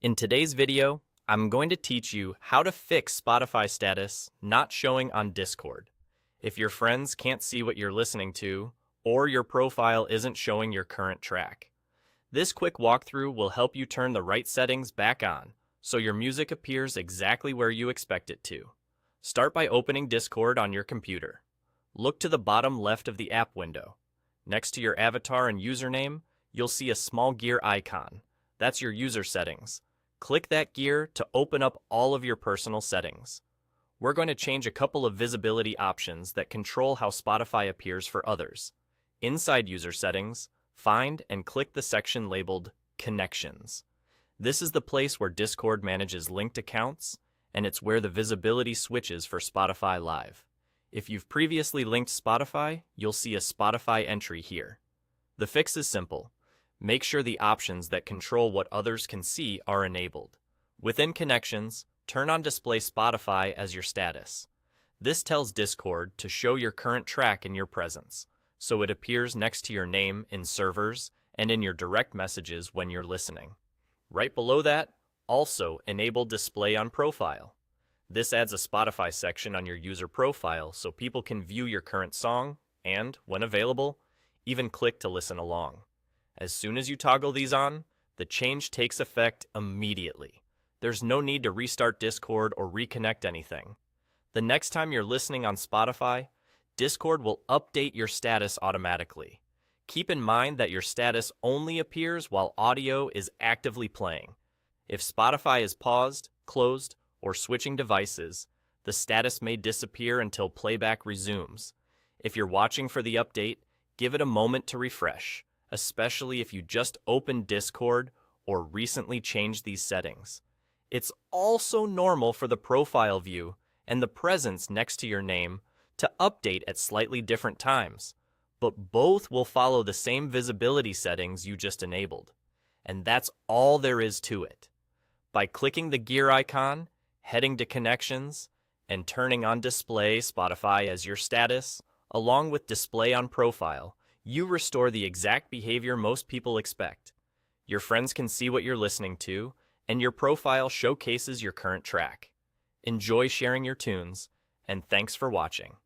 In today's video, I'm going to teach you how to fix Spotify status not showing on Discord. If your friends can't see what you're listening to, or your profile isn't showing your current track. This quick walkthrough will help you turn the right settings back on, so your music appears exactly where you expect it to. Start by opening Discord on your computer. Look to the bottom left of the app window. Next to your avatar and username, you'll see a small gear icon. That's your user settings. Click that gear to open up all of your personal settings. We're going to change a couple of visibility options that control how Spotify appears for others. Inside user settings, find and click the section labeled Connections. This is the place where Discord manages linked accounts, and it's where the visibility switches for Spotify Live. If you've previously linked Spotify, you'll see a Spotify entry here. The fix is simple. Make sure the options that control what others can see are enabled. Within Connections, turn on Display Spotify as your status. This tells Discord to show your current track in your presence, so it appears next to your name in servers and in your direct messages when you're listening. Right below that, also enable Display on Profile. This adds a Spotify section on your user profile so people can view your current song and, when available, even click to listen along. As soon as you toggle these on, the change takes effect immediately. There's no need to restart Discord or reconnect anything. The next time you're listening on Spotify, Discord will update your status automatically. Keep in mind that your status only appears while audio is actively playing. If Spotify is paused, closed, or switching devices, the status may disappear until playback resumes. If you're watching for the update, give it a moment to refresh, especially if you just opened Discord or recently changed these settings. It's also normal for the profile view and the presence next to your name to update at slightly different times, but both will follow the same visibility settings you just enabled. And that's all there is to it. By clicking the gear icon, heading to Connections, and turning on Display Spotify as your status, along with Display on Profile, you restore the exact behavior most people expect. Your friends can see what you're listening to, and your profile showcases your current track. Enjoy sharing your tunes, and thanks for watching.